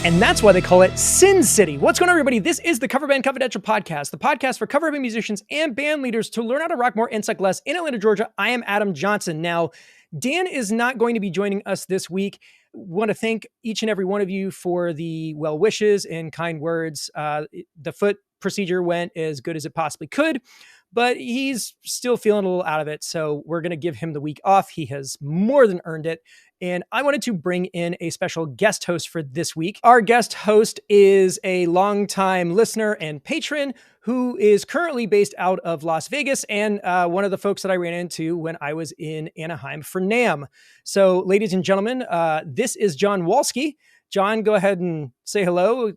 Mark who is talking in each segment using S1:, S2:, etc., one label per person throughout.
S1: And that's why they call it Sin City. What's going on, everybody? This is the Coverbandconfidential podcast, the podcast for cover band musicians and band leaders to learn how to rock more and suck less in Atlanta, Georgia. I am Adam Johnson. Now, Dan is not going to be joining us this week. Want to thank each and every one of you for the well wishes and kind words. The foot procedure went as good as it possibly could, but he's still feeling a little out of it. So we're going to give him the week off. He has more than earned it. And I wanted to bring in a special guest host for this week. Our guest host is a longtime listener and patron who is currently based out of Las Vegas and one of the folks that I ran into when I was in Anaheim for NAMM. So, ladies and gentlemen, this is John Walsky. John, go ahead and say hello,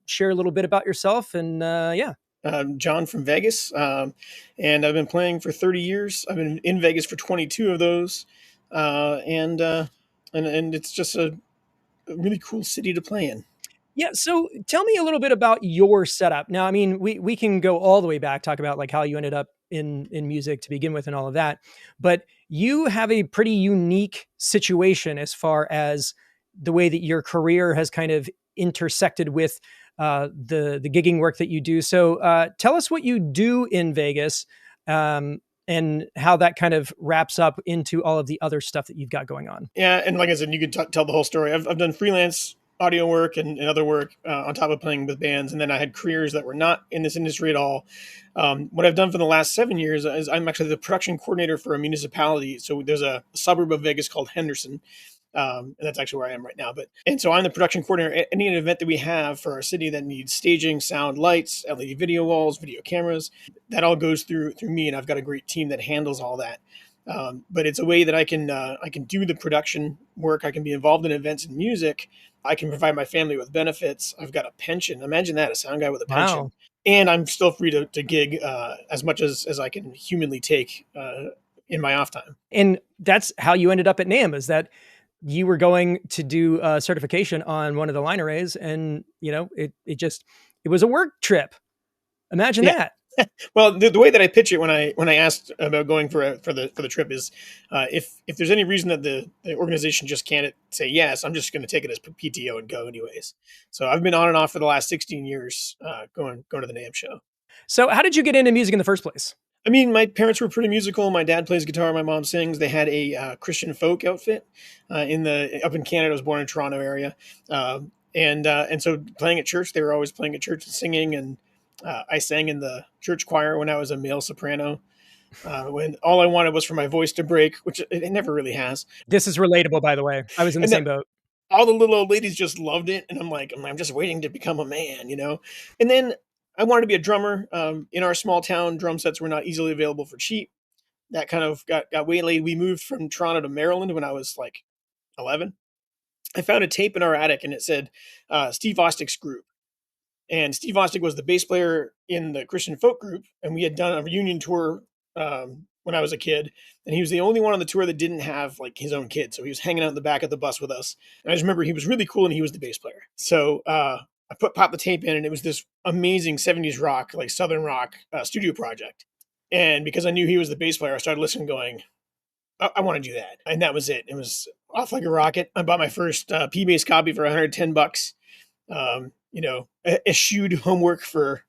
S1: share a little bit about yourself and yeah.
S2: John from Vegas, and I've been playing for 30 years. I've been in Vegas for 22 of those. And it's just a really cool city to play in.
S1: Yeah. So tell me a little bit about your setup. Now, I mean, we can go all the way back, talk about like how you ended up in music to begin with and all of that, but you have a pretty unique situation as far as the way that your career has kind of intersected with the gigging work that you do. So tell us what you do in Vegas, and how that kind of wraps up into all of the other stuff that you've got going on.
S2: Yeah, and like I said, you could tell the whole story. I've done freelance audio work and other work on top of playing with bands, and then I had careers that were not in this industry at all. What I've done for the last 7 years is I'm actually the production coordinator for a municipality. So there's a suburb of Vegas called Henderson. And that's actually where I am right now. And so I'm the production coordinator. Any event that we have for our city that needs staging, sound, lights, LED video walls, video cameras, that all goes through me. And I've got a great team that handles all that. But it's a way that I can do the production work. I can be involved in events and music. I can provide my family with benefits. I've got a pension. Imagine that, a sound guy with a pension.
S1: Wow.
S2: And I'm still free to gig as much as I can humanly take in my off time.
S1: And that's how you ended up at NAMM, is that you were going to do a certification on one of the line arrays, and it was a work trip. Imagine that.
S2: Well, the way that I pitch it when I asked about going for the trip is, if there's any reason that the organization just can't say yes, I'm just going to take it as PTO and go anyways. So I've been on and off for the last 16 years, going to the NAMM show.
S1: So how did you get into music in the first place?
S2: I mean, my parents were pretty musical. My dad plays guitar. My mom sings. They had a Christian folk outfit up in Canada. I was born in Toronto area, and so playing at church, they were always playing at church and singing. And I sang in the church choir when I was a male soprano. When all I wanted was for my voice to break, which it never really has.
S1: This is relatable, by the way. I was in the same boat.
S2: All the little old ladies just loved it, and I'm just waiting to become a man, And then I wanted to be a drummer. In our small town, drum sets were not easily available for cheap. That kind of got waylaid. We moved from Toronto to Maryland when I was like 11. I found a tape in our attic, and it said Steve Ostick's group. And Steve Ostick was the bass player in the Christian folk group, and we had done a reunion tour when I was a kid. And he was the only one on the tour that didn't have like his own kid, so he was hanging out in the back of the bus with us. And I just remember he was really cool, and he was the bass player. So I popped the tape in, and it was this amazing 70s rock, like Southern rock studio project. And because I knew he was the bass player, I started listening going, I want to do that. And that was it. It was off like a rocket. I bought my first P-Bass copy for $110. Eschewed homework for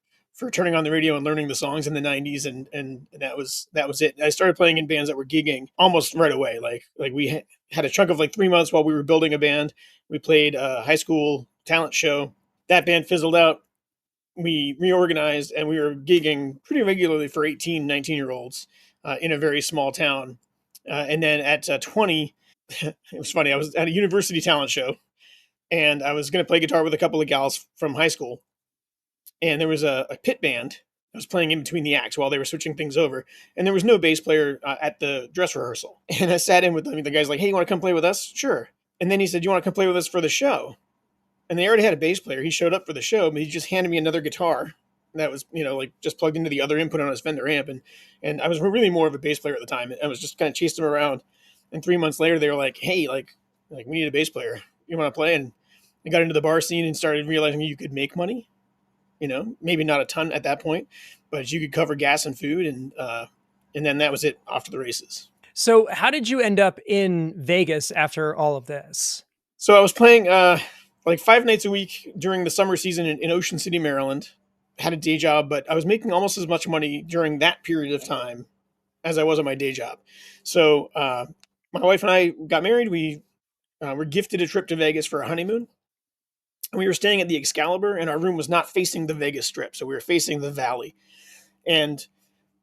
S2: turning on the radio and learning the songs in the 90s. And that was it. I started playing in bands that were gigging almost right away. Like we had a chunk of like 3 months while we were building a band. We played a high school talent show. That band fizzled out. We reorganized, and we were gigging pretty regularly for 18, 19-year-olds in a very small town. And then at 20, it was funny. I was at a university talent show, and I was going to play guitar with a couple of gals from high school. And there was a pit band that was playing in between the acts while they were switching things over. And there was no bass player at the dress rehearsal. And I sat in with them. The guy's like, "Hey, you want to come play with us?" "Sure." And then he said, "You want to come play with us for the show?" And they already had a bass player. He showed up for the show, but he just handed me another guitar that was, just plugged into the other input on his Fender amp. And I was really more of a bass player at the time. I was just kind of chasing them around. And 3 months later, they were like, "Hey, like we need a bass player. You want to play?" And I got into the bar scene and started realizing you could make money. Maybe not a ton at that point, but you could cover gas and food. And then that was it, off to the races.
S1: So how did you end up in Vegas after all of this?
S2: So I was playing like 5 nights a week during the summer season in Ocean City, Maryland. Had a day job, but I was making almost as much money during that period of time as I was on my day job. So my wife and I got married. We were gifted a trip to Vegas for a honeymoon. And we were staying at the Excalibur, and our room was not facing the Vegas Strip, so we were facing the valley. And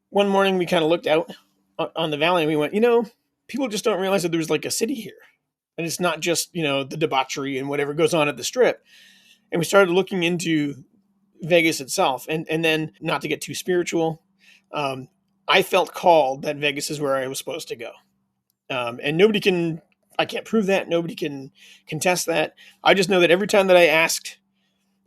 S2: one morning we kind of looked out on the valley, and we went, people just don't realize that there's like a city here, and it's not just the debauchery and whatever goes on at the Strip. And we started looking into Vegas itself, and then, not to get too spiritual, I felt called that Vegas is where I was supposed to go. And I can't prove that. Nobody can contest that. I just know that every time that I asked,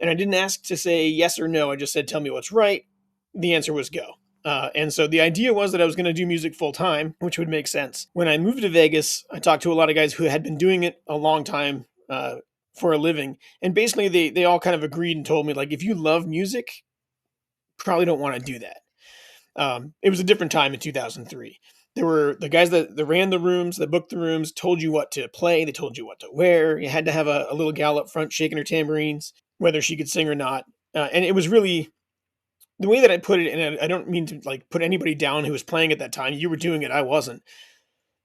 S2: and I didn't ask to say yes or no, I just said, tell me what's right. The answer was go. And so the idea was that I was going to do music full time, which would make sense. When I moved to Vegas, I talked to a lot of guys who had been doing it a long time for a living. And basically they all kind of agreed and told me, like, if you love music, probably don't want to do that. It was a different time in 2003. There were the guys that ran the rooms, that booked the rooms, told you what to play. They told you what to wear. You had to have a little gal up front shaking her tambourines, whether she could sing or not. And it was really the way that I put it. And I don't mean to like put anybody down who was playing at that time. You were doing it. I wasn't.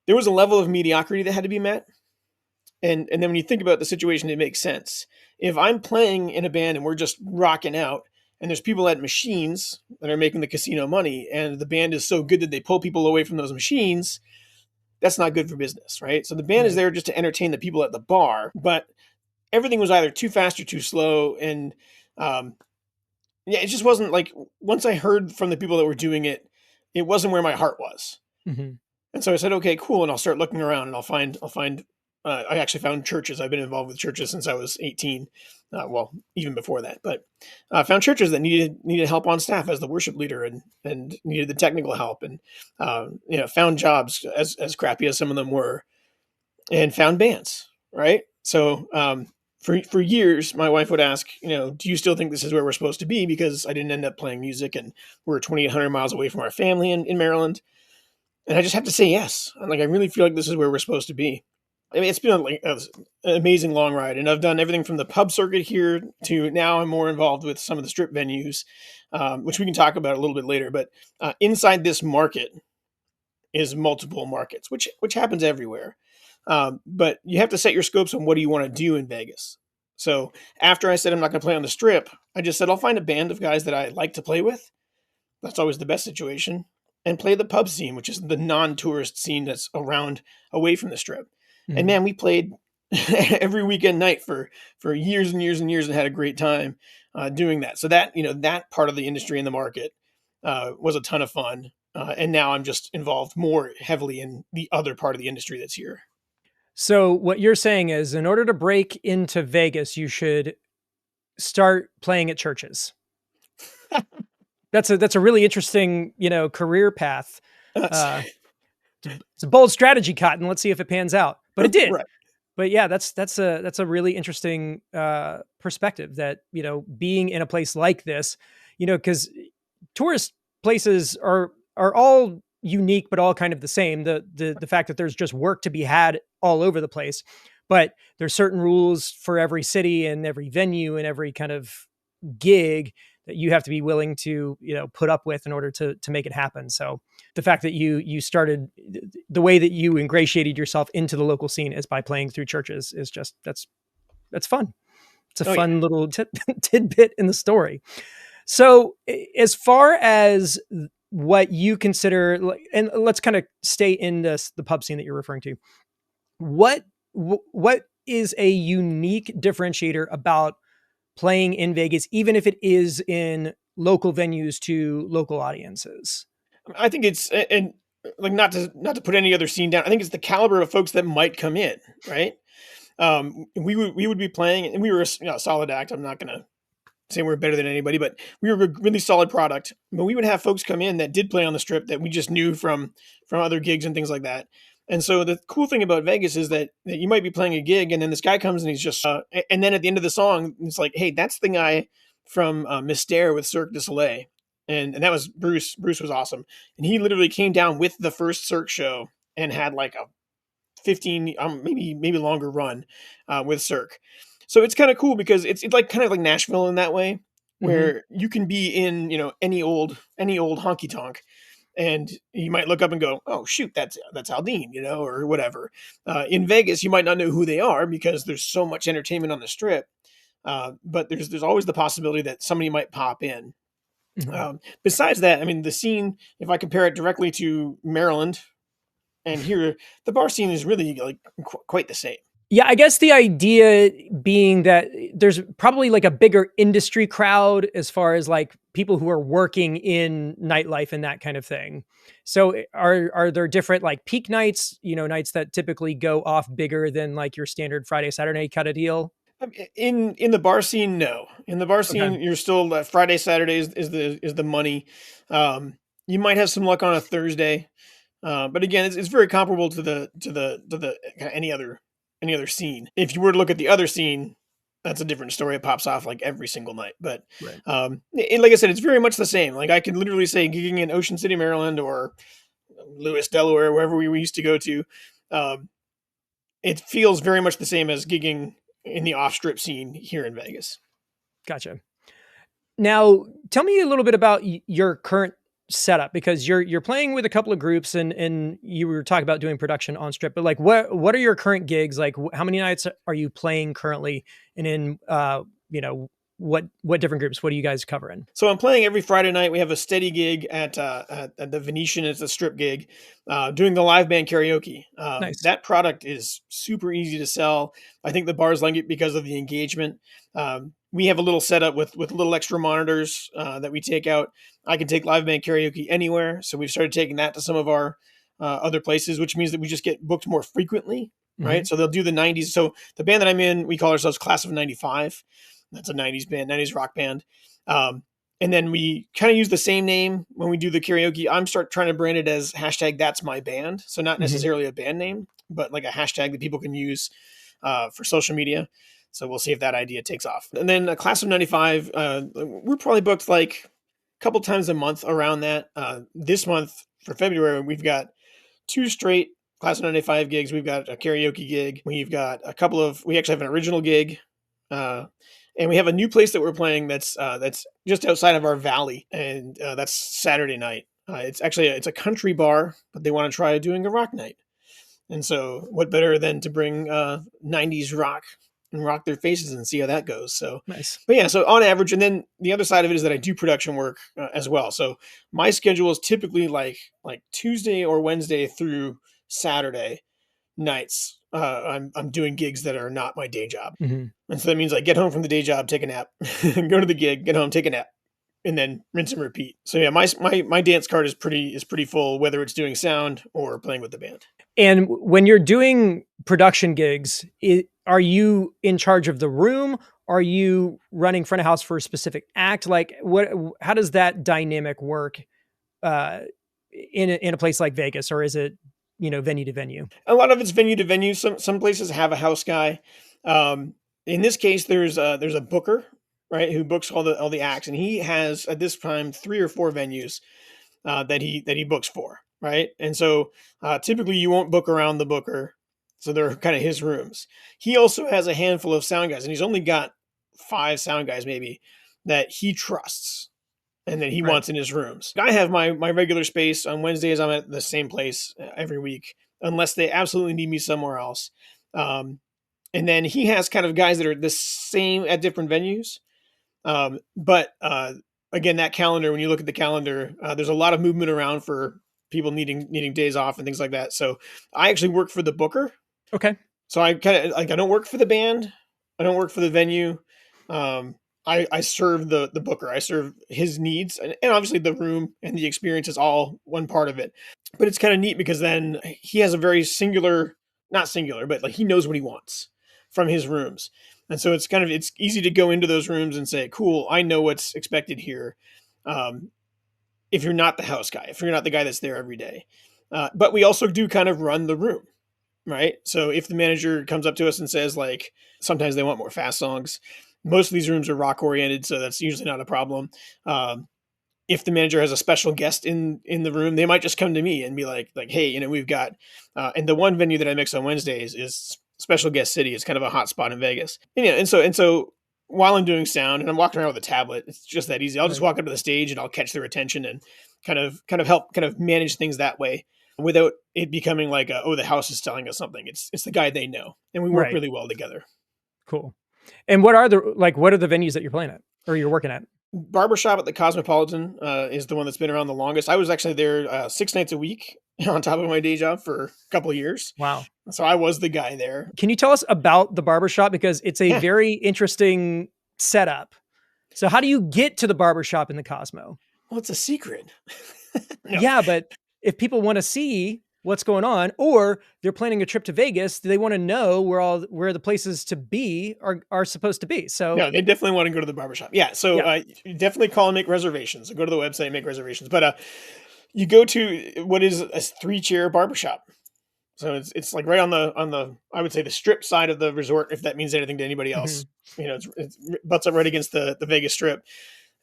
S2: There was a level of mediocrity that had to be met. And then when you think about the situation, it makes sense. If I'm playing in a band and we're just rocking out, and there's people at machines that are making the casino money, and the band is so good that they pull people away from those machines, that's not good for business, right? So the band is there just to entertain the people at the bar, but everything was either too fast or too slow. And it just wasn't like, once I heard from the people that were doing it, it wasn't where my heart was.
S1: Mm-hmm.
S2: And so I said, okay, cool. And I'll start looking around, and I'll find I actually found churches. I've been involved with churches since I was 18. Well, even before that, but I found churches that needed help on staff as the worship leader, and needed the technical help, and found jobs as crappy as some of them were, and found bands. Right. So for years, my wife would ask, do you still think this is where we're supposed to be? Because I didn't end up playing music, and we're 2,800 miles away from our family in Maryland. And I just have to say yes. I really feel like this is where we're supposed to be. I mean, it's been an amazing long ride, and I've done everything from the pub circuit here to now I'm more involved with some of the strip venues, which we can talk about a little bit later. But inside this market is multiple markets, which happens everywhere. But you have to set your scopes on what do you want to do in Vegas. So after I said I'm not going to play on the Strip, I just said I'll find a band of guys that I like to play with. That's always the best situation. And play the pub scene, which is the non-tourist scene that's around away from the Strip. And man, we played every weekend night for years and years and years, and had a great time doing that. So that, that part of the industry and the market was a ton of fun. And now I'm just involved more heavily in the other part of the industry that's here.
S1: So what you're saying is, in order to break into Vegas, you should start playing at churches. That's a really interesting, career path. It's a bold strategy, Cotton. Let's see if it pans out. But it did.
S2: Right.
S1: But yeah, that's a really interesting perspective, that, being in a place like this, because tourist places are all unique, but all kind of the same. The fact that there's just work to be had all over the place, but there's certain rules for every city and every venue and every kind of gig that you have to be willing to, put up with in order to make it happen. So the fact that you started, the way that you ingratiated yourself into the local scene is by playing through churches, is just, that's fun. It's a fun little tidbit in the story. So as far as what you consider, and let's kind of stay in the pub scene that you're referring to, what is a unique differentiator about playing in Vegas, even if it is in local venues to local audiences?
S2: I think it's, and like, not to put any other scene down, I think it's the caliber of folks that might come in, right? We would be playing, and we were a solid act. I'm not going to say we're better than anybody, but we were a really solid product. But we would have folks come in that did play on the Strip that we just knew from other gigs and things like that. And so the cool thing about Vegas is that you might be playing a gig, and then this guy comes and he's just, and then at the end of the song, it's like, hey, that's the guy from Mystère with Cirque du Soleil. And that was Bruce. Bruce was awesome. And he literally came down with the first Cirque show and had like a 15, maybe longer run with Cirque. So it's kind of cool because it's like kind of like Nashville in that way,
S1: Hmm.
S2: where you can be in, any old honky tonk, and you might look up and go, "Oh shoot, that's Aldine," or whatever. In Vegas, you might not know who they are because there's so much entertainment on the strip, but there's always the possibility that somebody might pop in.
S1: Hmm.
S2: Besides that, I mean, the scene, if I compare it directly to Maryland and here, the bar scene is really like quite the same.
S1: Yeah, I guess the idea being that there's probably like a bigger industry crowd as far as like people who are working in nightlife and that kind of thing. So are there different like peak nights, nights that typically go off bigger than like your standard Friday, Saturday kind of deal?
S2: In the bar scene, no. In the bar
S1: Okay.
S2: scene, you're still Friday, Saturday is the money. You might have some luck on a Thursday, but again, it's very comparable to the any other scene. If you were to look at the other scene, that's a different story. It pops off like every single night, but
S1: Right.
S2: and like I said, it's very much the same. Like I could literally say gigging in Ocean City, Maryland, or Lewis, Delaware, wherever we used to go to. Um, it feels very much the same as gigging in the off strip scene here in Vegas.
S1: Gotcha. Now, tell me a little bit about your current setup because you're playing with a couple of groups and you were talking about doing production on strip, but like what are your current gigs? Like how many nights are you playing currently and in what different groups? What are you guys covering?
S2: So I'm playing every Friday night. We have a steady gig at the Venetian. It's a strip gig, doing the live band karaoke.
S1: Nice.
S2: That product is super easy to sell. I think the bars like it because of the engagement. We have a little setup with little extra monitors that we take out. I can take live band karaoke anywhere, so we've started taking that to some of our other places, which means that we just get booked more frequently. Right,
S1: Hmm.
S2: so they'll do the '90s. So the band that I'm in, we call ourselves Class of '95. That's a '90s band, '90s rock band. Um, and then we kind of use the same name when we do the karaoke. I'm start trying to brand it as hashtag that's my band. So not
S1: Hmm.
S2: necessarily a band name, but like a hashtag that people can use for social media. So we'll see if that idea takes off. And then a Class of '95, we're probably booked like a couple times a month around that. This month for February, we've got two straight Class of '95 gigs. We've got a karaoke gig. We actually have an original gig. Uh, and we have a new place that we're playing that's just outside of our valley, and that's Saturday night. It's a country bar, but they want to try doing a rock night. And so, what better than to bring '90s rock and rock their faces and see how that goes? So,
S1: Nice.
S2: but yeah, so on average, and then the other side of it is that I do production work as well. So my schedule is typically like Tuesday or Wednesday through Saturday nights. I'm doing gigs that are not my day job,
S1: Hmm.
S2: and so that means I get home from the day job, take a nap, go to the gig, get home, take a nap, and then rinse and repeat. So yeah, my dance card is pretty full, whether it's doing sound or playing with the band.
S1: And when you're doing production gigs, are you in charge of the room? Are you running front of house for a specific act? Like how does that dynamic work uh, in a place like Vegas, or is it venue to venue?
S2: A lot of it's venue to venue. Some places have a house guy. In this case, there's a booker, right, who books all the acts, and he has at this time 3 or 4 venues that he books for, right? And so typically you won't book around the booker, so they're kind of his rooms. He also has a handful of sound guys, and he's only got 5 sound guys maybe that he trusts and that he
S1: Right.
S2: wants in his rooms. I have my regular space on Wednesdays. I'm at the same place every week, unless they absolutely need me somewhere else. Um, and then he has kind of guys that are the same at different venues. But again, that calendar, when you look at the calendar, there's a lot of movement around for people needing days off and things like that. So I actually work for the booker.
S1: Okay.
S2: So I kind of like I don't work for the band, I don't work for the venue. Um, I serve the booker. I serve his needs, and obviously the room and the experience is all one part of it. But it's kind of neat because then he has a very singular, not singular, but like he knows what he wants from his rooms. And so it's easy to go into those rooms and say, "Cool, I know what's expected here." Um, if you're not the house guy, if you're not the guy that's there every day, but we also do kind of run the room, right? So if the manager comes up to us and says like, sometimes they want more fast songs. Most of these rooms are rock oriented, so that's usually not a problem. Um, if the manager has a special guest in the room, they might just come to me and be like hey, we've got and the one venue that I mix on Wednesdays is special guest city. It's kind of a hot spot in Vegas. And yeah, and so while I'm doing sound and I'm walking around with a tablet, it's just that easy. I'll just
S1: Right.
S2: walk up to the stage and I'll catch their attention and kind of help kind of manage things that way without it becoming like oh, the house is telling us something. It's the guy they know, and we work
S1: Right.
S2: really well together.
S1: Cool. And what are the venues that you're playing at or you're working at?
S2: Barbershop at the Cosmopolitan is the one that's been around the longest. I was actually there 6 nights a week on top of my day job for a couple of years.
S1: Wow.
S2: So I was the guy there.
S1: Can you tell us about the barbershop? Because it's a
S2: Yeah.
S1: very interesting setup. So how do you get to the barbershop in the Cosmo?
S2: Well, it's a secret. No.
S1: Yeah, but if people want to see what's going on, or they're planning a trip to Vegas, do they want to know where the places to be are supposed to be? So
S2: No, they definitely want to go to the barbershop. Yeah. So
S1: yeah.
S2: you definitely call and make reservations. So go to the website and make reservations. But you go to what is a 3-chair barbershop. So it's like right on the I would say the strip side of the resort, if that means anything to anybody else.
S1: Mhm.
S2: You know, it's butts up right against the Vegas Strip,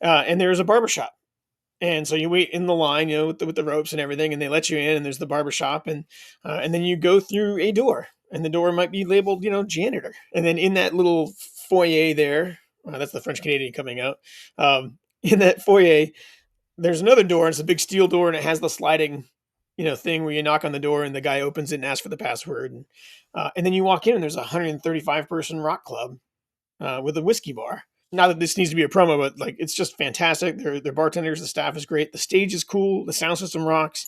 S2: and there's a barbershop. And so you wait in the line, you know, with the ropes and everything, and they let you in, and there's the barbershop, and then you go through a door, and the door might be labeled, you know, janitor, and then in that little foyer there, that's the French Canadian coming out. In that foyer, there's another door, and it's a big steel door, and it has the sliding, you know, thing where you knock on the door, and the guy opens it and asks for the password, and then you walk in, and there's a 135 person rock club with a whiskey bar. Not that this needs to be a promo, but like it's just fantastic. Their bartenders, the staff is great. The stage is cool. The sound system rocks.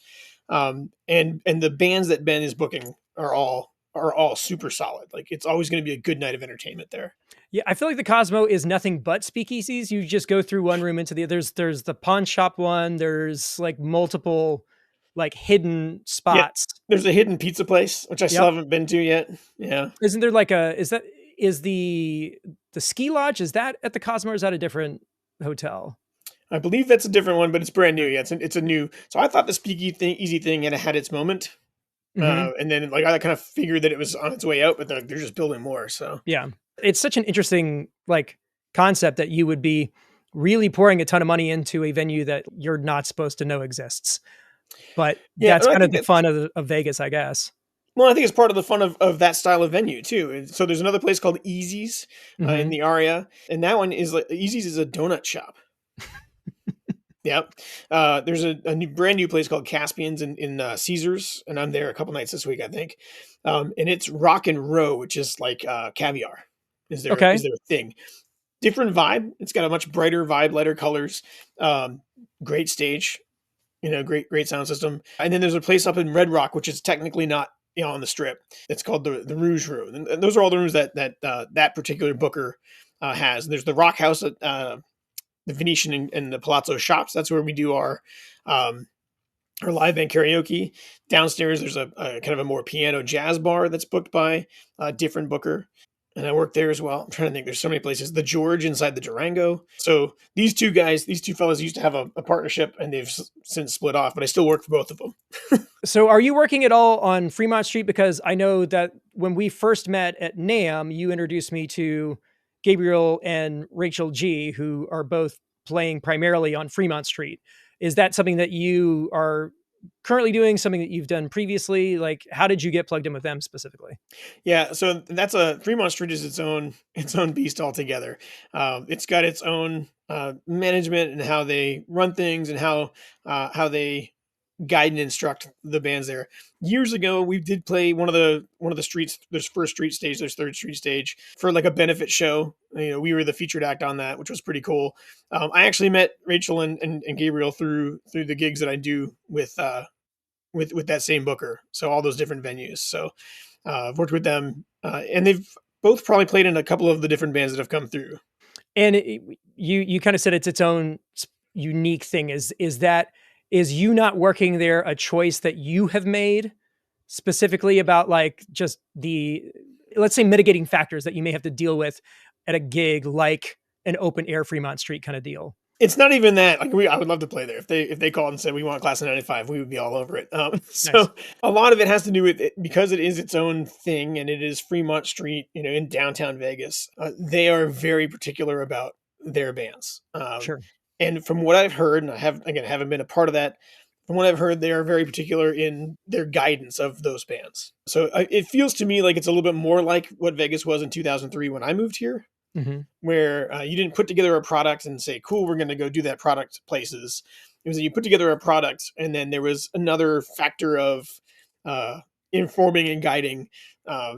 S2: And the bands that Ben is booking are all super solid. Like it's always going to be a good night of entertainment there.
S1: Yeah, I feel like the Cosmo is nothing but speakeasies. You just go through one room into the other. There's the pawn shop one. There's like multiple like hidden
S2: Yeah,
S1: spots.
S2: there's a hidden pizza place which I still
S1: Yep.
S2: haven't been to yet. Yeah,
S1: Isn't there like is the ski lodge, is that at the Cosmo or is that a different hotel?
S2: I believe that's a different one, but it's brand new. Yeah, it's a new. So I thought the easy thing had its moment,
S1: Mhm.
S2: and then like I kind of figured that it was on its way out, but they're just building more. So
S1: Yeah. It's such an interesting like concept that you would be really pouring a ton of money into a venue that you're not supposed to know exists. But
S2: yeah,
S1: that's
S2: and I
S1: kind of
S2: think
S1: the
S2: that's
S1: fun of Vegas, I guess.
S2: well, I think it's part of the fun of that style of venue too. And so there's another place called Easy's in
S1: Mhm.
S2: the Aria, and that one is like Easy's is a donut shop. Yep. There's a brand new place called Caspian's in Caesars, and I'm there a couple nights this week, I think. And it's Rock and Row, which is like caviar.
S1: Okay.
S2: Is their thing? Different vibe. It's got a much brighter vibe, lighter colors. Um, Great stage. You know, great sound system. And then there's a place up in Red Rock, which is technically not, you know, on the strip. It's called the Rouge Room, and those are all the rooms that particular booker has. And there's the Rock House at the Venetian and the Palazzo Shops. That's where we do our live band karaoke. Downstairs, there's a kind of a more piano jazz bar that's booked by a different booker. And I work there as well. I'm trying to think. There's so many places. The George inside the Durango. So these two fellas used to have a partnership, and they've since split off. But I still work for both of them.
S1: So are you working at all on Fremont Street? Because I know that when we first met at NAMM, you introduced me to Gabriel and Rachel G, who are both playing primarily on Fremont Street. Is that something that you are currently doing, something that you've done previously? Like, how did you get plugged in with them specifically?
S2: Yeah, so that's a Fremont Street is its own beast altogether. It's got its own management and how they run things and how they guide and instruct the bands there. Years ago, we did play one of the streets. There's first street stage, there's third street stage for like a benefit show. You know, we were the featured act on that, which was pretty cool. I actually met Rachel and Gabriel through the gigs that I do with that same booker. So all those different venues. So I've worked with them, and they've both probably played in a couple of the different bands that have come through.
S1: And you kind of said it's its own unique thing. Is you not working there a choice that you have made specifically about like just the, let's say, mitigating factors that you may have to deal with at a gig like an open air Fremont Street kind of deal?
S2: It's not even that. Like I would love to play there. If they called and said we want class of '95, we would be all over it.
S1: Nice.
S2: So a lot of it has to do with it because it is its own thing, and it is Fremont Street, you know, in downtown Vegas. They are very particular about their bands.
S1: Sure.
S2: And from what I've heard, and I haven't been a part of that, From what I've heard, they are very particular in their guidance of those bands. So it feels to me like it's a little bit more like what Vegas was in 2003 when I moved here, where you didn't put together a product and say, cool, we're going to go do that product places. It was that you put together a product, and then there was another factor of informing and guiding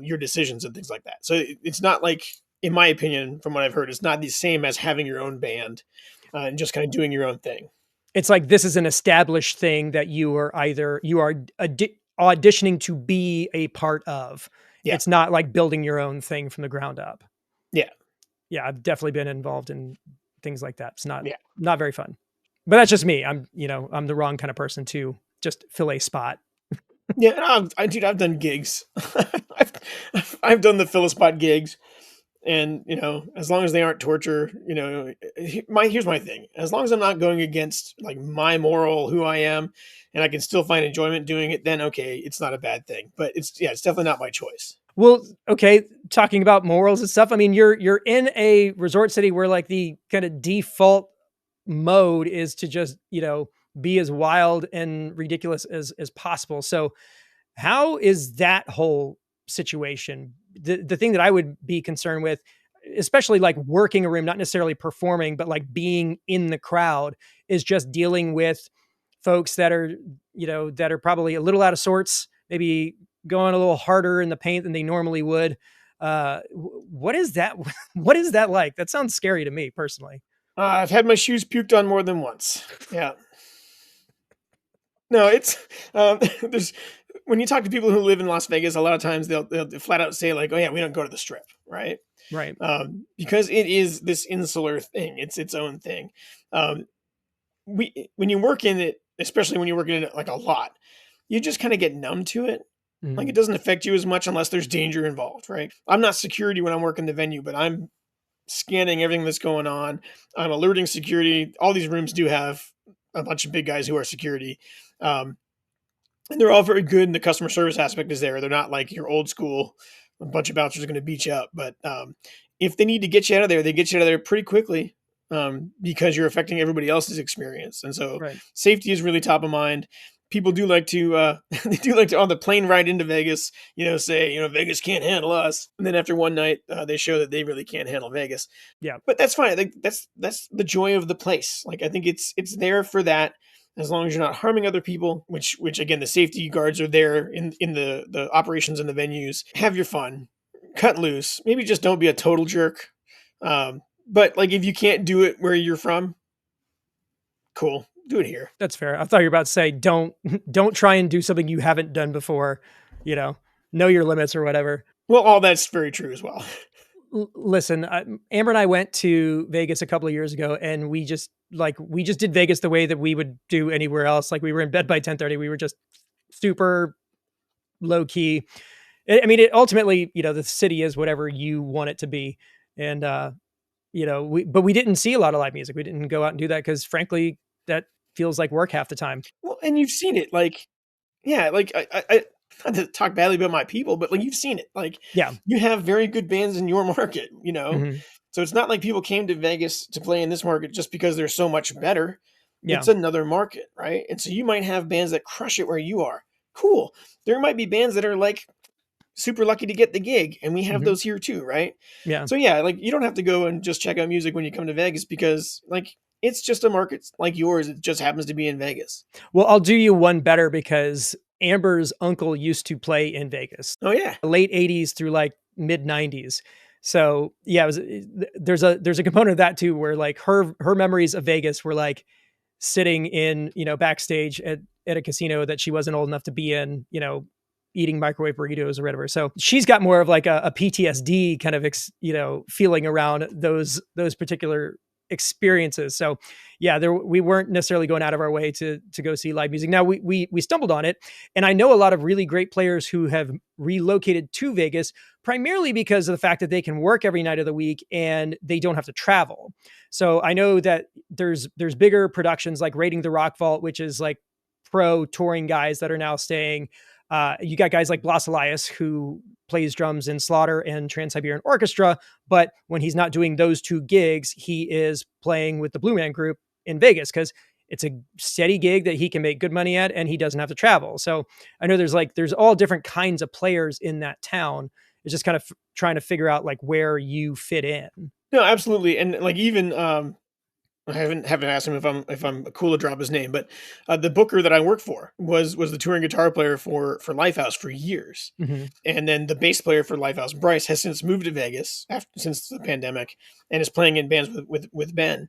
S2: your decisions and things like that. So it's not like, in my opinion, from what I've heard, it's not the same as having your own band and just kind of doing your own thing.
S1: It's like this is an established thing that you are auditioning to be a part of.
S2: Yeah.
S1: It's not like building your own thing from the ground up.
S2: Yeah.
S1: Yeah, I've definitely been involved in things like that. It's not very fun. But that's just me. I'm the wrong kind of person to just fill a spot.
S2: Yeah, dude, I've done gigs. I've done the fill a spot gigs. And, as long as they aren't torture, here's my thing. As long as I'm not going against like my moral, who I am, and I can still find enjoyment doing it, then okay, it's not a bad thing. But it's definitely not my choice.
S1: Well, okay, talking about morals and stuff. I mean, you're in a resort city where like the kind of default mode is to just, be as wild and ridiculous as possible. So how is that whole situation? The thing that I would be concerned with, especially like working a room, not necessarily performing, but like being in the crowd, is just dealing with folks that are, that are probably a little out of sorts, maybe going a little harder in the paint than they normally would. What is that? What is that like? That sounds scary to me personally.
S2: I've had my shoes puked on more than once. Yeah. No, it's there's when you talk to people who live in Las Vegas, a lot of times they'll flat out say like, "Oh yeah, we don't go to the Strip," right?
S1: Right.
S2: Because it is this insular thing. It's its own thing. When you work in it, especially when you're working in it like a lot, you just kind of get numb to it. Like it doesn't affect you as much unless there's danger involved, right? I'm not security when I'm working the venue, but I'm scanning everything that's going on. I'm alerting security. All these rooms do have a bunch of big guys who are security. And they're all very good. And the customer service aspect is there. They're not like your old school, a bunch of bouncers are going to beat you up. But if they need to get you out of there, they get you out of there pretty quickly because you're affecting everybody else's experience. And so safety is really top of mind. People do like to, on the plane ride into Vegas, say, Vegas can't handle us. And then after one night, they show that they really can't handle Vegas.
S1: Yeah.
S2: But that's fine. I think that's the joy of the place. Like, I think it's there for that. As long as you're not harming other people, which again, the safety guards are there in the operations and the venues. Have your fun, cut loose. Maybe just don't be a total jerk. But like, if you can't do it where you're from, cool, do it here.
S1: That's fair. I thought you were about to say, don't try and do something you haven't done before. Know your limits or whatever.
S2: Well, all that's very true as well.
S1: Listen, Amber and I went to Vegas a couple of years ago, and we just did Vegas the way that we would do anywhere else. Like we were in bed by 10:30. We were just super low key. I mean, it ultimately, the city is whatever you want it to be. And, but we didn't see a lot of live music. We didn't go out and do that because frankly, that feels like work half the time.
S2: Well, and you've seen it I not to talk badly about my people, but like you've seen it. Like,
S1: yeah,
S2: you have very good bands in your market, So it's not like people came to Vegas to play in this market just because they're so much better. Yeah. It's another market, right? And so you might have bands that crush it where you are. Cool. There might be bands that are like super lucky to get the gig, and we have those here too, right?
S1: Yeah.
S2: So yeah, like you don't have to go and just check out music when you come to Vegas because like it's just a market like yours. It just happens to be in Vegas.
S1: Well, I'll do you one better because Amber's uncle used to play in Vegas.
S2: Oh yeah.
S1: Late 80s through like mid 90s. So yeah, there's a component of that too, where like her memories of Vegas were like sitting in, backstage at a casino that she wasn't old enough to be in, eating microwave burritos or whatever. So she's got more of like a PTSD kind of, feeling around those particular experiences. So yeah, we weren't necessarily going out of our way to go see live music. Now we stumbled on it, and I know a lot of really great players who have relocated to Vegas primarily because of the fact that they can work every night of the week and they don't have to travel. So I know that there's bigger productions like Raiding the Rock Vault, which is like pro touring guys that are now staying. You got guys like Blas Elias, who plays drums in Slaughter and Trans-Siberian Orchestra, but when he's not doing those two gigs, he is playing with the Blue Man Group in Vegas because it's a steady gig that he can make good money at, and he doesn't have to travel. So I know there's all different kinds of players in that town. It's just kind of trying to figure out like where you fit in.
S2: No, absolutely. And like even I haven't asked him if I'm cool to drop his name, but the booker that I worked for was the touring guitar player for Lifehouse for years,
S1: Mm-hmm.
S2: and then the bass player for Lifehouse, Bryce, has since moved to Vegas since the pandemic, and is playing in bands with Ben,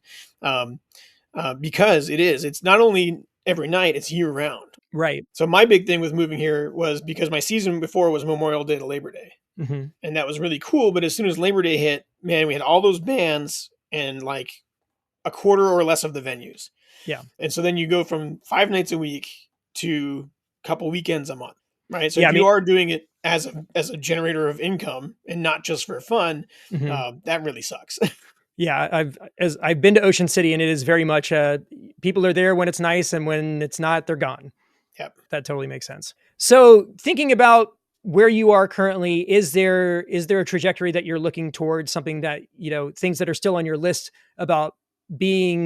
S2: because it's not only every night, it's year round.
S1: Right.
S2: So my big thing with moving here was because my season before was Memorial Day to Labor Day,
S1: Mm-hmm.
S2: and that was really cool. But as soon as Labor Day hit, man, we had all those bands and like a quarter or less of the venues.
S1: Yeah.
S2: And so then you go from 5 nights a week to a couple weekends a month, right? So
S1: Yeah,
S2: if you are doing it as a generator of income and not just for fun,
S1: mm-hmm.
S2: that really sucks.
S1: Yeah, I've been to Ocean City, and it is very much people are there when it's nice, and when it's not, they're gone.
S2: Yep.
S1: That totally makes sense. So thinking about where you are currently, is there a trajectory that you're looking towards, something that, things that are still on your list about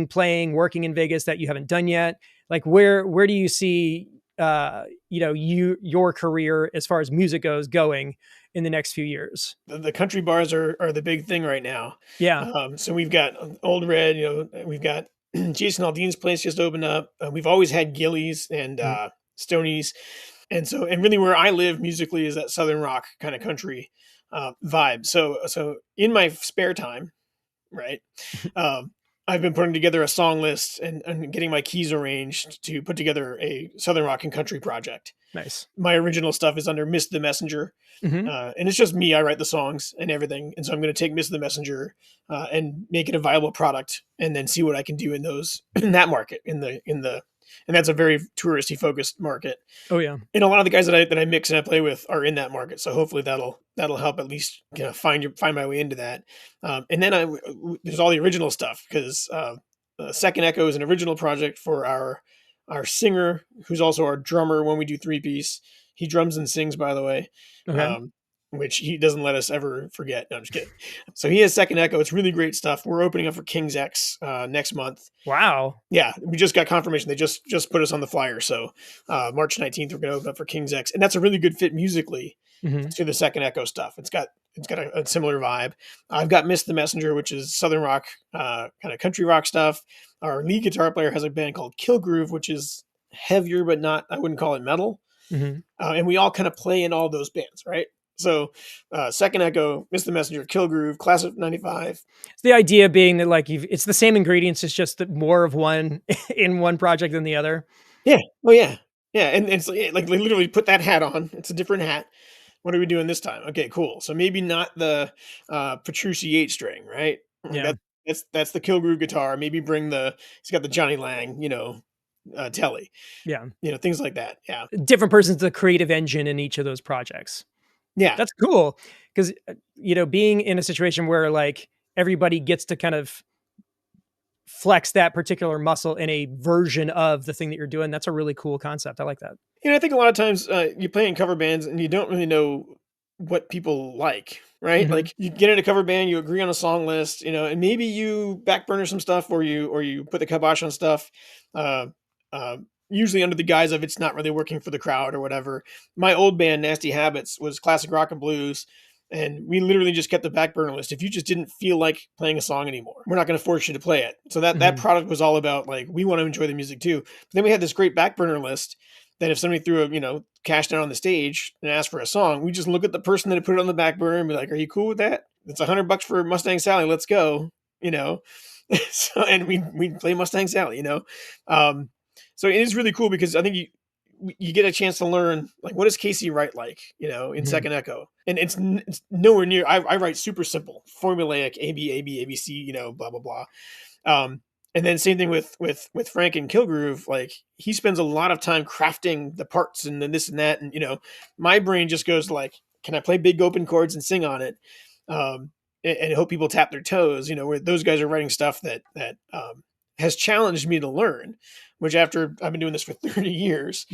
S1: playing, working in Vegas that you haven't done yet? Like where do you see, your career as far as music goes going in the next few years?
S2: The country bars are the big thing right now.
S1: Yeah.
S2: So we've got Old Red, we've got Jason Aldean's place just opened up. We've always had Gillies and Stonies. And really where I live musically is that Southern rock kind of country vibe. So in my spare time, right, I've been putting together a song list and getting my keys arranged to put together a Southern rock and country project.
S1: Nice.
S2: My original stuff is under Miss the Messenger.
S1: Mm-hmm.
S2: And it's just me. I write the songs and everything. And so I'm going to take Miss the Messenger and make it a viable product, and then see what I can do in that market, and that's a very touristy focused market.
S1: Oh yeah.
S2: And a lot of the guys that I mix and I play with are in that market. So hopefully that'll help at least find my way into that. And then there's all the original stuff, because Second Echo is an original project for our singer, who's also our drummer when we do 3-piece. He drums and sings, by the way.
S1: Okay.
S2: Which he doesn't let us ever forget. No, I'm just kidding. So he has Second Echo. It's really great stuff. We're opening up for King's X next month.
S1: Wow.
S2: Yeah, we just got confirmation. They just put us on the flyer. So March 19th, we're going to open up for King's X. And that's a really good fit musically to the Second Echo stuff. It's got a similar vibe. I've got Miss the Messenger, which is Southern rock, kind of country rock stuff. Our lead guitar player has a band called Kill Groove, which is heavier, but not, I wouldn't call it metal. And we all kind of play in all those bands, right? So Second Echo, Miss the Messenger, Kill Groove, Class of 95.
S1: The idea being that like it's the same ingredients, it's just more of one in one project than the other.
S2: Yeah. Oh yeah. Yeah. And it's like literally put that hat on. It's a different hat. What are we doing this time? Okay, cool. So maybe not the Petrucci 8-string, right?
S1: Yeah.
S2: That's the Kill Groove guitar. Maybe he's got the Johnny Lang, telly.
S1: Yeah.
S2: Things like that. Yeah.
S1: Different person's the creative engine in each of those projects.
S2: Yeah.
S1: That's cool. Because, being in a situation where like everybody gets to kind of flex that particular muscle in a version of the thing that you're doing, that's a really cool concept. I like that.
S2: I think a lot of times you play in cover bands and you don't really know what people like, right? Like you get in a cover band, you agree on a song list, and maybe you back burner some stuff, or you put the kibosh on stuff. Usually under the guise of it's not really working for the crowd or whatever. My old band, Nasty Habits, was classic rock and blues, and we literally just kept the back burner list. If you just didn't feel like playing a song anymore, we're not going to force you to play it. So that product was all about like, we want to enjoy the music too. But then we had this great back burner list that if somebody threw cash down on the stage and asked for a song, we just look at the person that had put it on the back burner and be like, "Are you cool with that? It's $100 for Mustang Sally. Let's go." So, and we play Mustang Sally. So it is really cool, because I think you get a chance to learn, like, what does Casey write like, in Second Echo? And it's nowhere near, I write super simple, formulaic, A, B, A, B, A, B, C, blah, blah, blah. And then same thing with Frank and Kill Groove. Like, he spends a lot of time crafting the parts and then this and that. And, my brain just goes like, can I play big open chords and sing on it? And hope people tap their toes, where those guys are writing stuff that has challenged me to learn, which after I've been doing this for 30 years,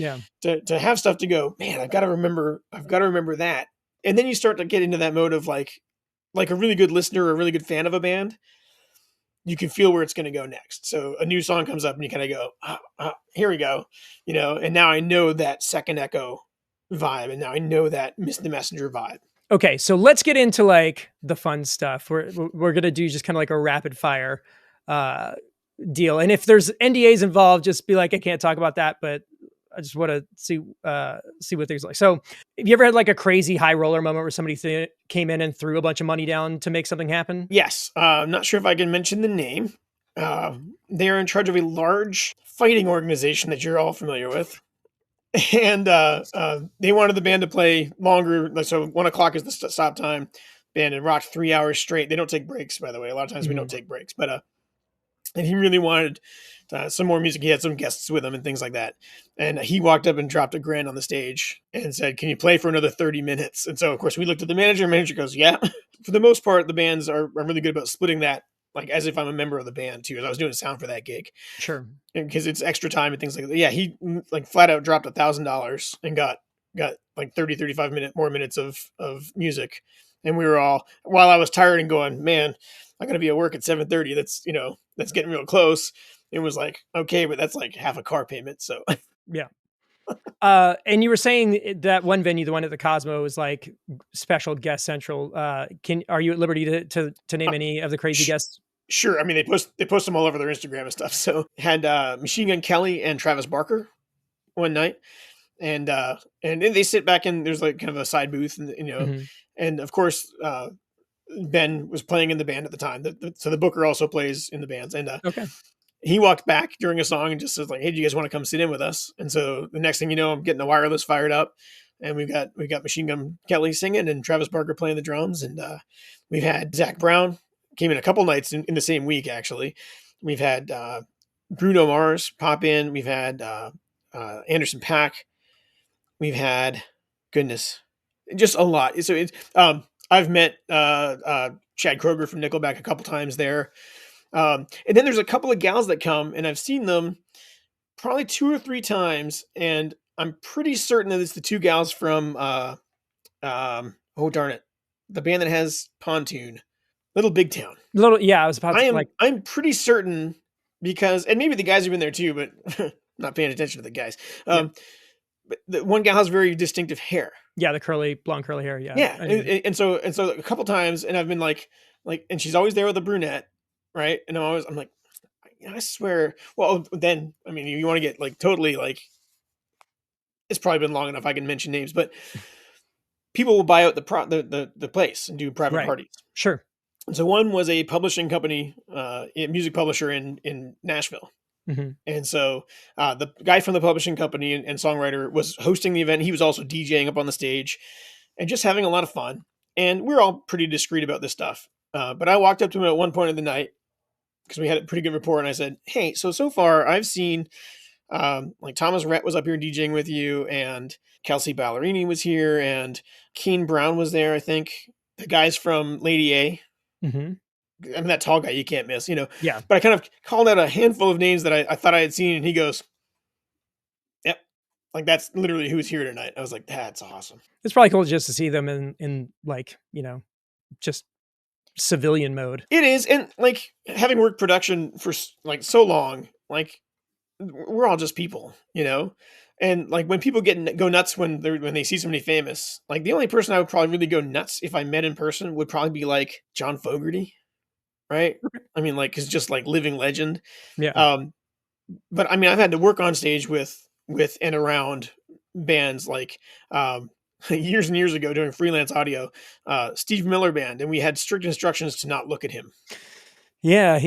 S2: to have stuff to go, man, I've got to remember that. And then you start to get into that mode of like a really good listener or a really good fan of a band. you can feel where it's going to go next. So a new song comes up and you kind of go, here we go, and now I know that Second Echo vibe, and now I know that Miss the Messenger vibe.
S1: Okay, so let's get into like the fun stuff. We're gonna do just kind of like a rapid fire deal, and if there's NDAs involved, just be like, I can't talk about that, but I just want to see what things like. So, have you ever had like a crazy high roller moment where somebody came in and threw a bunch of money down to make something happen?
S2: Yes. I'm not sure if I can mention the name. They are in charge of a large fighting organization that you're all familiar with. And they wanted the band to play longer. So 1:00 is the stop time. Band and rocked 3 hours straight. They don't take breaks, by the way. A lot of times we don't take breaks, but and he really wanted some more music. He had some guests with him and things like that. And he walked up and dropped $1,000 on the stage and said, "Can you play for another 30 minutes?" And so, of course, we looked at the manager. Manager goes, "Yeah." For the most part, the bands are really good about splitting that, like as if I'm a member of the band too. As I was doing sound for that gig,
S1: sure,
S2: because it's extra time and things like that. Yeah, he like flat out dropped $1,000 and got like 35 minutes of music. And we were all, while I was tired and going, man, I got to be at work at 7:30. That's getting real close. It was like, okay, but that's like half a car payment. So
S1: yeah. And you were saying that one venue, the one at the Cosmo, is like special guest central. Are you at liberty to name any of the crazy guests?
S2: Sure. I mean, they post them all over their Instagram and stuff. So had Machine Gun Kelly and Travis Barker one night, and then they sit back and there's like kind of a side booth, and and of course Ben was playing in the band at the time. So the booker also plays in the bands, and
S1: okay.
S2: He walked back during a song and just says like, "Hey, do you guys want to come sit in with us?" And so the next thing you know, I'm getting the wireless fired up, and we got Machine Gun Kelly singing and Travis Barker playing the drums, and we've had Zach Brown came in a couple nights in the same week actually. We've had Bruno Mars pop in. We've had Anderson .Paak. We've had just a lot. So it's I've met Chad Kroeger from Nickelback a couple times there. And then there's a couple of gals that come, and I've seen them probably 2 or 3 times, and I'm pretty certain that it's the 2 gals from oh darn it, the band that has Pontoon, Little Big Town.
S1: Yeah, I was about to
S2: I'm pretty certain because, and maybe the guys have been there too, but not paying attention to the guys. But the one gal has very distinctive hair.
S1: Yeah, the blonde curly hair. Yeah,
S2: yeah, and so a couple times, and I've been like, and she's always there with a brunette. Right. And I'm like, I swear. Well, then, I mean, you want to get like totally like, it's probably been long enough I can mention names, but people will buy out the place and do private parties.
S1: Sure.
S2: And so one was a publishing company, a music publisher in Nashville.
S1: Mm-hmm.
S2: And so the guy from the publishing company and songwriter was hosting the event. He was also DJing up on the stage and just having a lot of fun. And we're all pretty discreet about this stuff. But I walked up to him at one point in the night, because we had a pretty good rapport, and I said, "Hey, so far I've seen like Thomas Rhett was up here DJing with you, and Kelsey Ballerini was here, and Keen Brown was there. I think the guys from Lady A.
S1: Mm-hmm.
S2: I mean, that tall guy you can't miss,
S1: Yeah.
S2: But I kind of called out a handful of names that I thought I had seen, and he goes, "Yep, like that's literally who's here tonight." I was like, "That's awesome."
S1: It's probably cool just to see them in like just civilian mode.
S2: It is, and like having worked production for like so long, like we're all just people, and like when people go nuts when they see somebody famous, like the only person I would probably really go nuts if I met in person would probably be like John Fogerty, right? I mean, like, is just like living legend.
S1: Yeah.
S2: But I mean, I've had to work on stage with and around bands like years and years ago doing freelance audio, Steve Miller Band, and we had strict instructions to not look at him.
S1: Yeah,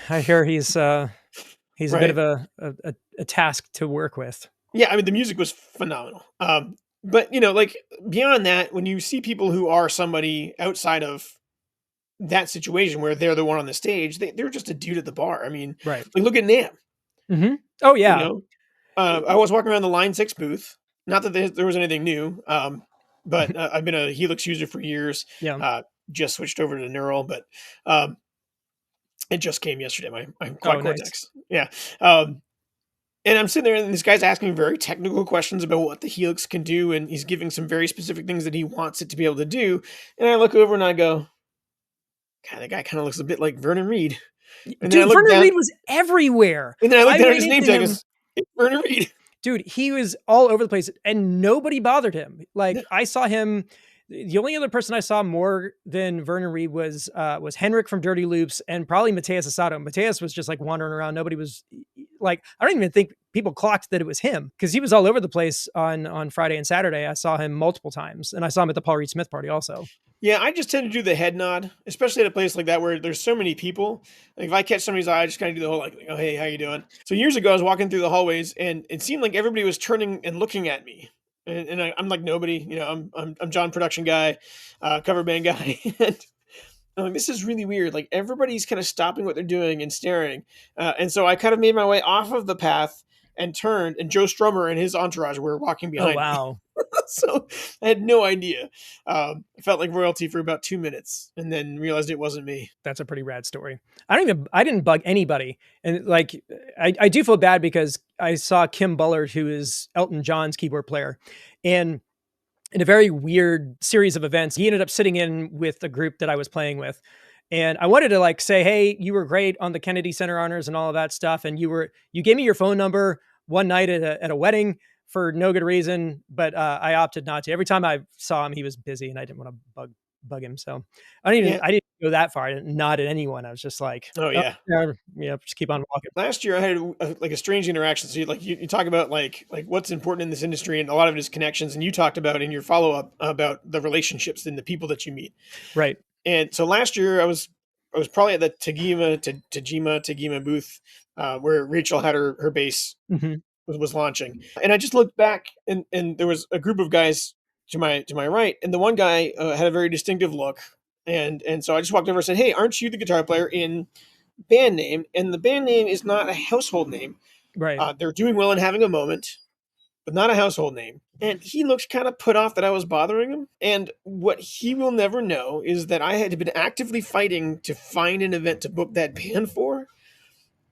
S1: I hear he's a bit of a task to work with.
S2: Yeah, I mean the music was phenomenal. But like beyond that, when you see people who are somebody outside of that situation where they're the one on the stage, they're just a dude at the bar. I mean,
S1: right?
S2: Like look at NAMM.
S1: Mm-hmm. Oh yeah.
S2: I was walking around the Line 6 booth. Not that there was anything new, but I've been a Helix user for years.
S1: Yeah.
S2: Just switched over to Neural, but it just came yesterday. My quad cortex. Nice. Yeah. And I'm sitting there, and this guy's asking very technical questions about what the Helix can do, and he's giving some very specific things that he wants it to be able to do. And I look over and I go, God, that guy kind of looks a bit like Vernon Reid. And then I
S1: Dude,
S2: looked
S1: Vernon
S2: down,
S1: Reed was everywhere.
S2: and then I looked
S1: I
S2: down at
S1: ran
S2: his name
S1: into
S2: tag.
S1: him.
S2: It's Vernon Reed.
S1: Dude, he was all over the place and nobody bothered him. Like I saw him. The only other person I saw more than Vernon Reed was Henrik from Dirty Loops and probably Mateus Asado. Mateus was just like wandering around. Nobody was like, I don't even think people clocked that it was him because he was all over the place on Friday and Saturday. I saw him multiple times and I saw him at the Paul Reed Smith party also.
S2: Yeah, I just tend to do the head nod, especially at a place like that where there's so many people. Like if I catch somebody's eye, I just kind of do the whole like, oh hey, how you doing? So years ago, I was walking through the hallways, and it seemed like everybody was turning and looking at me, and I'm like nobody, you know, I'm John production guy, cover band guy, and I'm like this is really weird. Like everybody's kind of stopping what they're doing and staring, and so I kind of made my way off of the path and turned, and Joe Strummer and his entourage were walking
S1: Oh,
S2: behind me.
S1: wow.
S2: So I had no idea. I felt like royalty for about 2 minutes and then realized it wasn't me.
S1: That's a pretty rad story. I didn't bug anybody. And like, I do feel bad because I saw Kim Bullard, who is Elton John's keyboard player. And in a very weird series of events, he ended up sitting in with the group that I was playing with. And I wanted to like say, hey, you were great on the Kennedy Center honors and all of that stuff. And you gave me your phone number one night at a wedding for no good reason, but I opted not to. Every time I saw him, he was busy and I didn't want to bug him. So
S2: Yeah.
S1: I didn't go that far. I didn't nod at anyone. I was just like,
S2: Oh yeah.
S1: yeah, just keep on walking.
S2: Last year I had like a strange interaction. So you talk about like what's important in this industry, and a lot of it is connections. And you talked about in your follow up about the relationships and the people that you meet.
S1: Right.
S2: And so last year I was probably at the Tajima booth where Rachel had her bass
S1: Mm-hmm.
S2: was launching. And I just looked back, and there was a group of guys to my right, and the one guy had a very distinctive look. And so I just walked over and said, "Hey, aren't you the guitar player in band name?" And the band name is not a household name.
S1: Right.
S2: They're doing well and having a moment, but not a household name. And he looked kind of put off that I was bothering him. And what he will never know is that I had been actively fighting to find an event to book that band for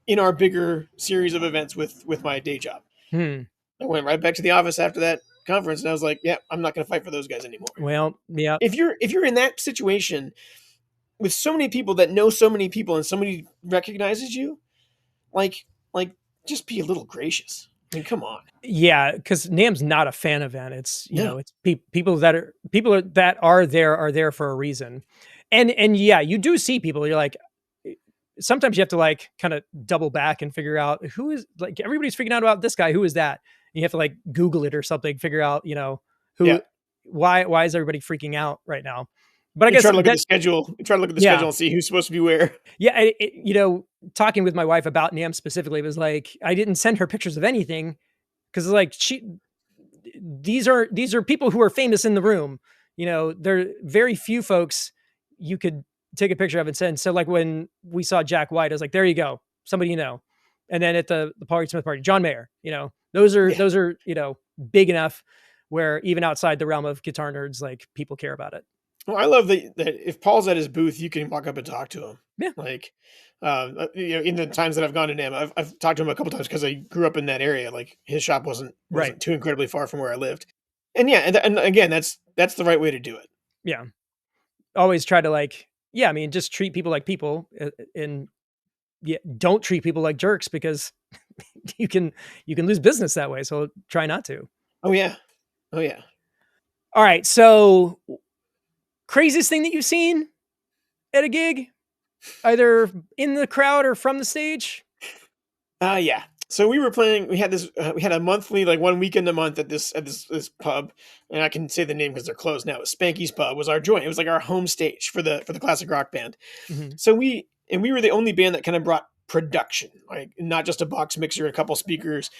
S2: in our bigger series of events with my day job.
S1: Hmm.
S2: I went right back to the office after that conference, and I was like, "Yeah, I'm not going to fight for those guys anymore."
S1: Well, yeah.
S2: If you're in that situation with so many people that know so many people and somebody recognizes you, like just be a little gracious. I mean, come on.
S1: Yeah, because NAMM's not a fan event. It's
S2: No.
S1: it's people that are there for a reason, and yeah, you do see people. You're like, sometimes you have to like kind of double back and figure out who is like everybody's figuring out about this guy. Who is that? You have to like Google it or something, figure out who,
S2: Yeah.
S1: why is everybody freaking out right now? But I
S2: You
S1: guess
S2: try to look at
S1: that
S2: the schedule. You try to look at the
S1: yeah
S2: schedule and see who's supposed to be where.
S1: yeah talking with my wife about NAMM specifically was like I didn't send her pictures of anything because like these are people who are famous in the room. There are very few folks you could take a picture of and send. So like when we saw Jack White, I was like, there you go, somebody And then at the Paul Reed Smith party, John Mayer. Those are
S2: Yeah.
S1: big enough where even outside the realm of guitar nerds, like people care about it.
S2: Well, I love that if Paul's at his booth, you can walk up and talk to him.
S1: Yeah.
S2: Like, in the times that I've gone to NAMM, I've talked to him a couple times because I grew up in that area. Like his shop wasn't
S1: Right.
S2: too incredibly far from where I lived. And yeah, and again, that's the right way to do it.
S1: Yeah. Always try to like, yeah, I mean, just treat people like people and yeah, don't treat people like jerks because you can lose business that way. So try not to.
S2: Oh yeah. Oh yeah.
S1: All right. So craziest thing that you've seen at a gig, either in the crowd or from the stage?
S2: Yeah. So we were playing. We had this. We had a monthly, like one weekend a month at this pub, and I can say the name because they're closed now. Spanky's Pub was our joint. It was like our home stage for the classic rock band.
S1: Mm-hmm.
S2: So we were the only band that kind of brought production, like not just a box mixer and a couple speakers.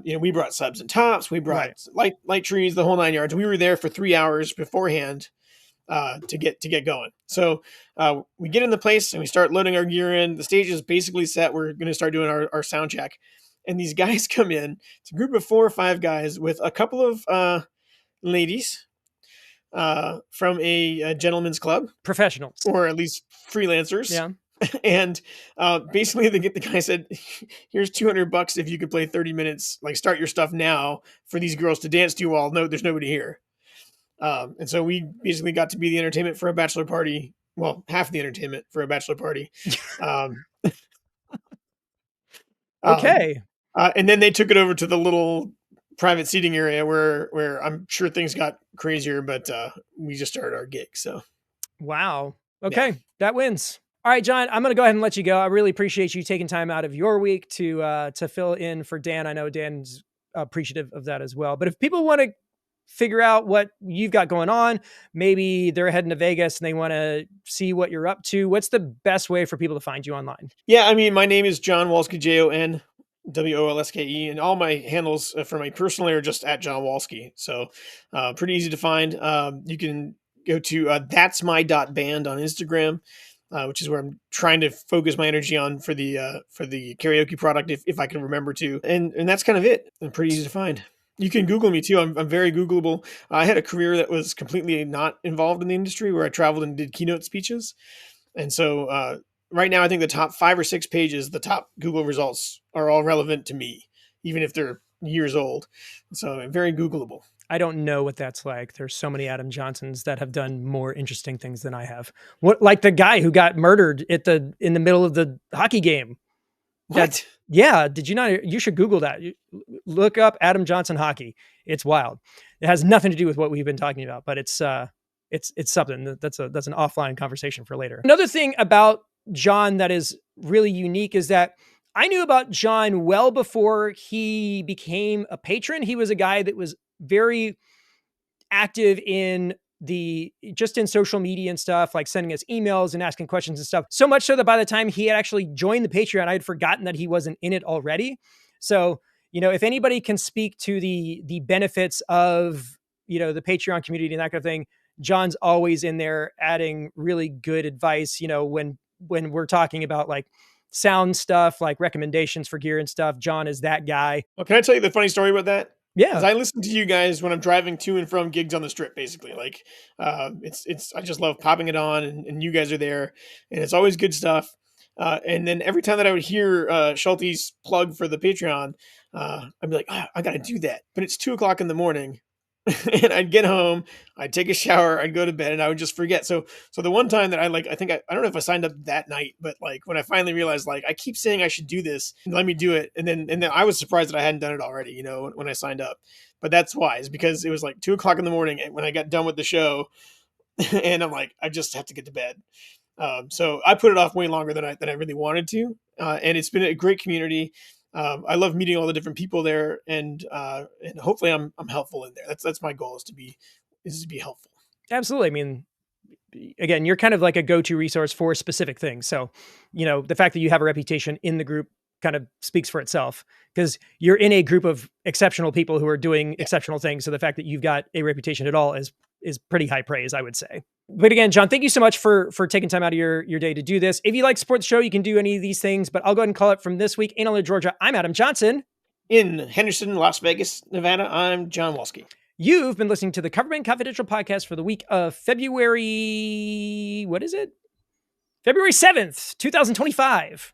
S2: We brought subs and tops. We brought light trees, the whole 9 yards. We were there for 3 hours beforehand to get going. So we get in the place and we start loading our gear in. The stage is basically set. We're going to start doing our sound check. And these guys come in. It's a group of 4 or 5 guys with a couple of ladies from a gentleman's club.
S1: Professionals.
S2: Or at least freelancers.
S1: Yeah.
S2: And basically the guy said, here's $200 if you could play 30 minutes, like start your stuff now for these girls to dance to while there's nobody here. And so we basically got to be the entertainment for a bachelor party well, half the entertainment for a bachelor party. Um, um,
S1: Okay.
S2: and then they took it over to the little private seating area where I'm sure things got crazier, but we just started our gig. So
S1: Wow.
S2: yeah.
S1: Okay. That wins. All right, John, I'm going to go ahead and let you go. I really appreciate you taking time out of your week to fill in for Dan. I know Dan's appreciative of that as well. But if people want to figure out what you've got going on, maybe they're heading to Vegas and they want to see what you're up to, what's the best way for people to find you online?
S2: Yeah, I mean, my name is John Walsky, JonWolske, and all my handles for my personal are just at John Walsky. So pretty easy to find. You can go to that's my band on Instagram, which is where I'm trying to focus my energy on for the karaoke product, if I can remember to. And that's kind of it. And pretty easy to find. You can Google me too. I'm very Googleable. I had a career that was completely not involved in the industry, where I traveled and did keynote speeches. And so right now, I think the top 5 or 6 pages, the top Google results are all relevant to me, even if they're years old. So very Googleable.
S1: I don't know what that's like. There's so many Adam Johnsons that have done more interesting things than I have. What, like the guy who got murdered in the middle of the hockey game?
S2: What?
S1: Yeah. Did you not? You should Google that. Look up Adam Johnson hockey. It's wild. It has nothing to do with what we've been talking about, but it's something that's an offline conversation for later. Another thing about John that is really unique is that I knew about John well before he became a patron. He was a guy that was very active in social media and stuff, like sending us emails and asking questions and stuff. So much so that by the time he had actually joined the Patreon, I had forgotten that he wasn't in it already. So, if anybody can speak to the benefits of, the Patreon community and that kind of thing, John's always in there adding really good advice, when we're talking about like sound stuff, like recommendations for gear and stuff. John is that guy.
S2: Well, can I tell you the funny story about that?
S1: Yeah.
S2: Because I listen to you guys when I'm driving to and from gigs on the Strip, basically. Like, it's I just love popping it on, and you guys are there, and it's always good stuff. And then every time that I would hear Schulte's plug for the Patreon, I'd be like, I got to do that. But it's 2:00 in the morning, and I'd get home, I'd take a shower, I'd go to bed, and I would just forget. So the one time that I think I don't know if I signed up that night, but like when I finally realized, like, I keep saying I should do this, let me do it. And then I was surprised that I hadn't done it already, when I signed up. But that's why, is because it was like 2:00 in the morning when I got done with the show, and I'm like, I just have to get to bed. So I put it off way longer than I really wanted to. And it's been a great community. I love meeting all the different people there, and hopefully I'm helpful in there. That's my goal, is to be helpful.
S1: Absolutely. I mean, again, you're kind of like a go-to resource for specific things. So, the fact that you have a reputation in the group kind of speaks for itself, because you're in a group of exceptional people who are doing exceptional things. So the fact that you've got a reputation at all is pretty high praise, I would say. But again, John, thank you so much for taking time out of your day to do this. If you like to support the show, you can do any of these things, but I'll go ahead and call it from this week. In Atlanta, Georgia, I'm Adam Johnson.
S2: In Henderson, Las Vegas, Nevada, I'm John Walsky.
S1: You've been listening to the Coverband Confidential podcast for the week of February, what is it? February 7th, 2025.